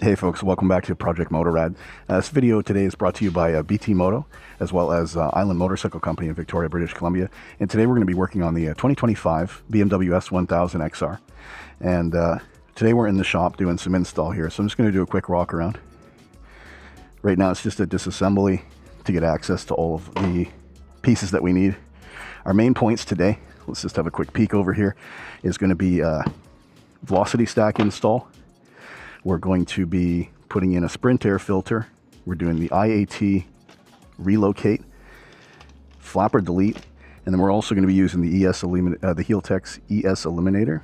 Hey folks, welcome back to ProjectMotorrad. This video today is brought to you by BT Moto, as well as Island Motorcycle Company in Victoria, British Columbia. And today we're going to be working on the 2025 BMW S1000XR. And today we're in the shop doing some install here. So I'm just going to do a quick walk around. Right now it's just a disassembly to get access to all of the pieces that we need. Our main points today, let's just have a quick peek over here, is going to be velocity stack install. We're going to be putting in a sprint air filter. We're doing the IAT Relocate, flapper delete, and then we're also going to be using the Heltex ES Eliminator.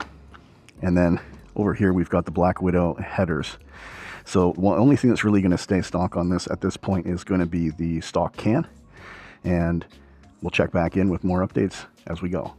And then over here we've got the Black Widow headers. So the only thing that's really going to stay stock on this at this point is going to be the stock can, and we'll check back in with more updates as we go.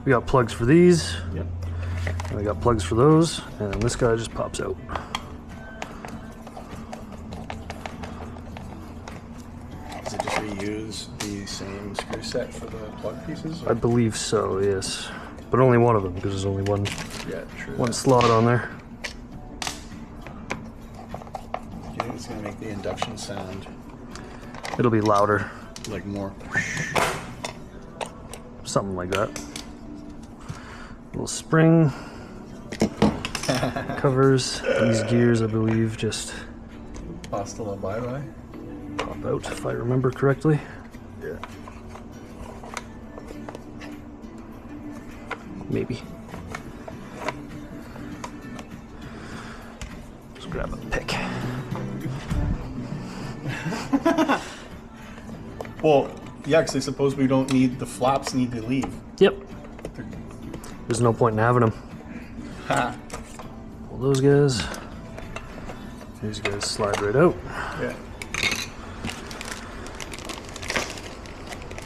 We got plugs for these. Yep. And we got plugs for those, and this guy just pops out. Does it just reuse the same screw set for the plug pieces? Or? I believe so, yes. But only one of them, because there's only one, one slot on there. Do you think it's going to make the induction sound? It'll be louder. Like more? Something like that. Little spring. Covers these gears, I believe, just Hasta la bye-bye? pop out, if I remember correctly. Yeah. Maybe. Just grab a pick. Well, yeah, because I suppose we don't need, the flaps need to leave. Yep. There's no point in having them. Ha. Pull those guys. These guys slide right out. Yeah.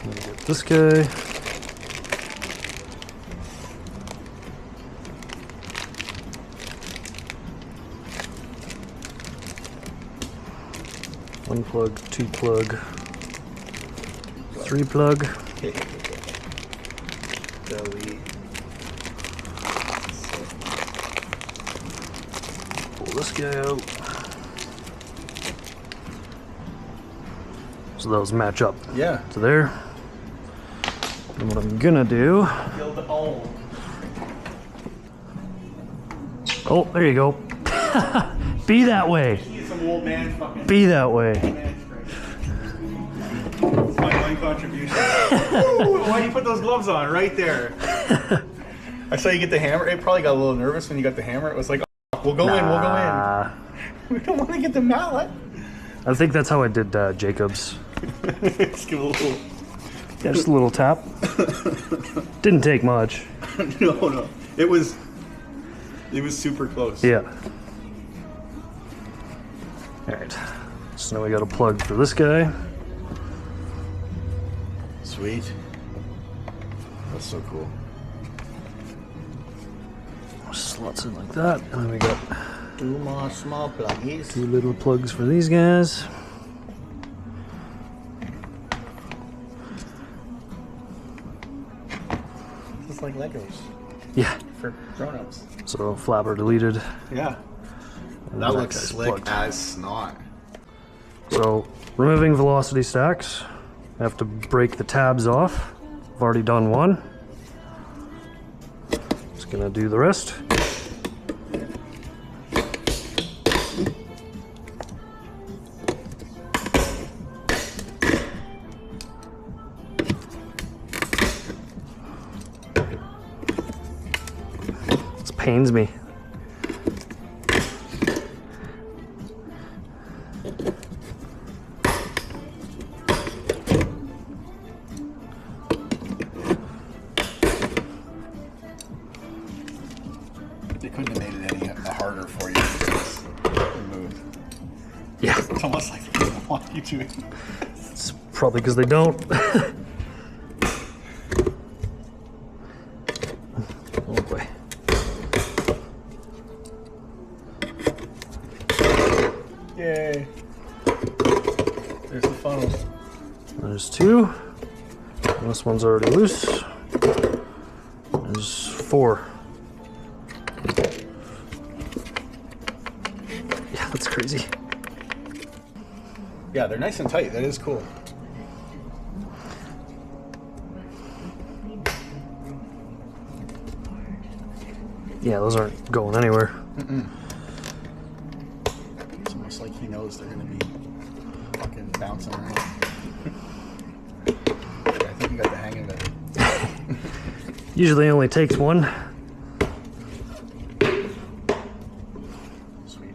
Let me get this guy. One plug, two plug, three plug. Belly. Pull this guy out. So those match up Yeah. to there. And what I'm gonna do. Feel the old. Oh, there you go. Be that way. He's some old man fucking. Be that way. It's my one contribution. Ooh, why do you put those gloves on right there? I saw you get the hammer. It probably got a little nervous when you got the hammer. It was like, oh, we'll go in, we'll go in. We don't want to get the mallet. I think that's how I did Jacob's. Just give it a little. Yeah, just a little tap. Didn't take much. No. It was super close. Yeah. Alright. So now we got a plug for this guy. Sweet. That's so cool. Slots in like that. And then we got 2 more small pluggies. 2 little plugs for these guys. It's like Legos Yeah. for grown-ups. So flapper deleted. Yeah. And That looks guy's slick plugged. as snot. So removing velocity stacks. I have to break the tabs off. I've already done one. Just gonna do the rest. This pains me. They couldn't have made it any harder for you to just remove. Yeah, It's almost like they don't want you to. it's probably because they don't. Oh boy. Yay. There's the funnel. There's 2. And this one's already loose. There's 4. Yeah, that's crazy. Yeah, they're nice and tight. That is cool. Yeah, those aren't going anywhere. It's almost like he knows they're gonna be fucking bouncing around. Yeah, I think you got the hang of it. Usually only takes one. Sweet.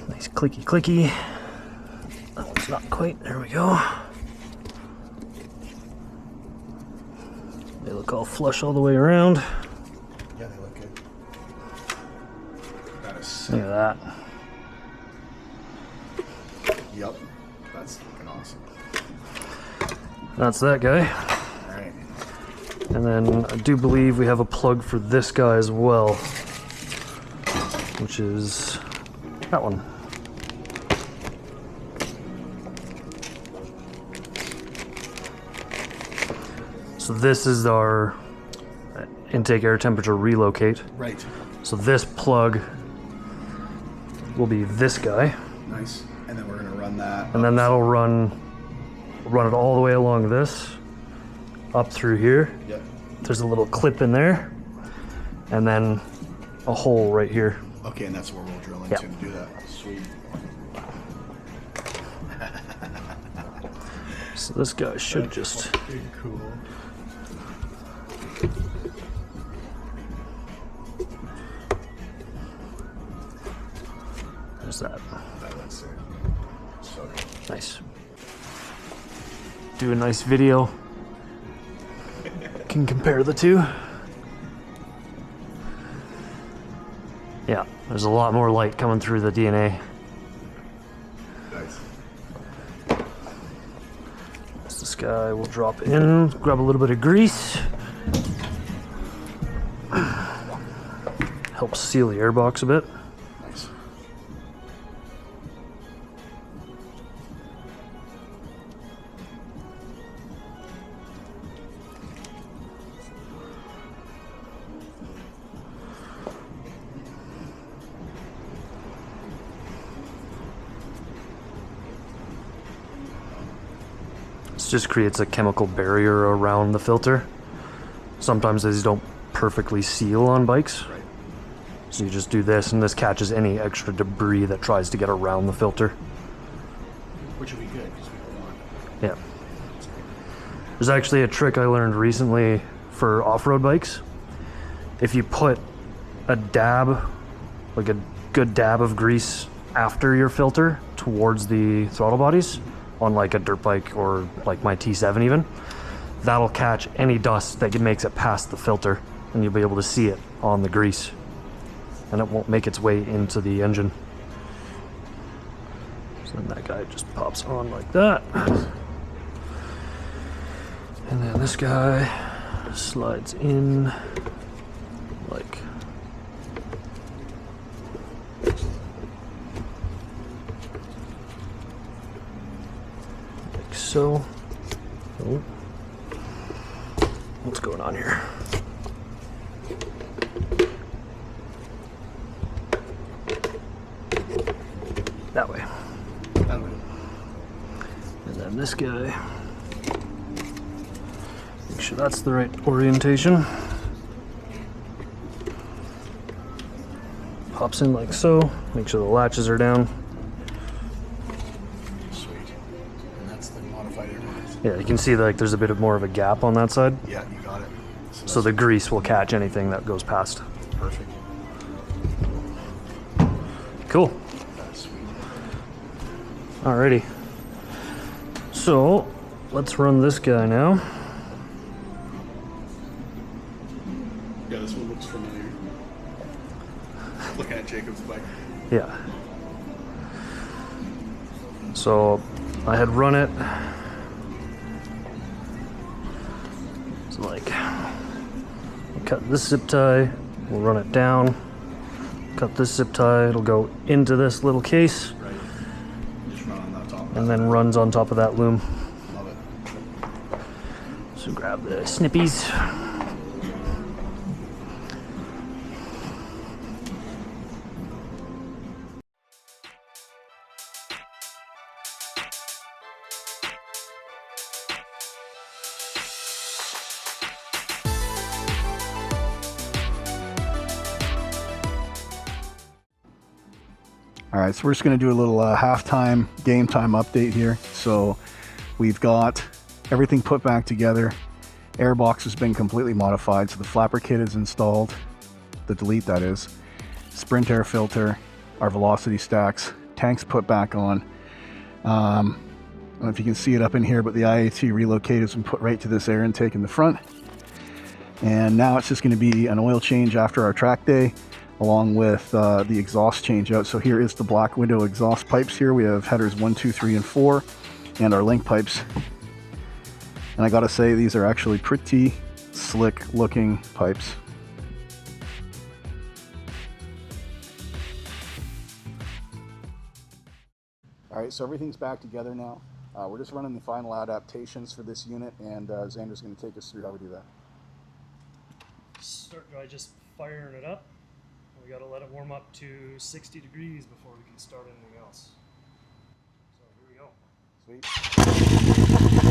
Nice clicky clicky. That one's not quite. There we go. They look all flush all the way around. Yeah, they look good. That is Look sick. at that. Yup. That's fucking awesome. That's that guy. Alright. And then I do believe we have a plug for this guy as well, which is that one. So this is our intake air temperature relocate. Right. So this plug will be this guy, Nice. And then we're gonna run that. and then that'll run it all the way along this, up through here. Yep. There's a little clip in there, and then a hole right here. Okay, and that's where we'll drill into Yep. to do that. Sweet. So this guy should just Fucking cool. there's that. That looks sick. So good. Nice. Do a nice video. Can compare the two. Yeah, there's a lot more light coming through the DNA. Nice. So this guy will drop in, grab a little bit of grease. Helps seal the airbox a bit. Nice. This just creates a chemical barrier around the filter. Sometimes these don't perfectly seal on bikes. Right. So you just do this, and this catches any extra debris that tries to get around the filter. Which would be good because we don't want. Yeah. There's actually a trick I learned recently for off-road bikes. If you put a dab, like a good dab of grease after your filter towards the throttle bodies on like a dirt bike or like my T7 even. That'll catch any dust that makes it past the filter, and you'll be able to see it on the grease, and it won't make its way into the engine. So then that guy just pops on like that. And then this guy slides in like so. Oh. What's going on here? That way. That way. And then this guy. Make sure that's the right orientation. Pops in like so. Make sure the latches are down. Sweet. And that's the modified air tires. Yeah, you can see like there's a bit of more of a gap on that side. Yeah, you got it. So the grease will catch anything that goes past. Perfect. Cool. That's sweet. Alrighty. So let's run this guy now. Yeah, this one looks familiar. Looking at Jacob's bike. Yeah. So I had run it. So like, cut this zip tie, we'll run it down. Cut this zip tie, it'll go into this little case. Right. Just run on that top. And then runs on top of that loom. Love it. So grab the snippies. All right, so we're just going to do a little halftime, game time update here. So we've got everything put back together. Airbox has been completely modified, so the flapper kit is installed, the delete that is. Sprint air filter, our velocity stacks, tanks put back on. I don't know if you can see it up in here, but the IAT Relocate has been put right to this air intake in the front. And now it's just going to be an oil change after our track day, along with the exhaust change out. So here is the black window exhaust pipes here. We have headers 1, 2, 3, and 4, and our link pipes. And I gotta say, these are actually pretty slick looking pipes. All right, so everything's back together now. We're just running the final adaptations for this unit, and Xander's gonna take us through how we do that. Start by just firing it up. We gotta let it warm up to 60 degrees before we can start anything else. So here we go. Sweet.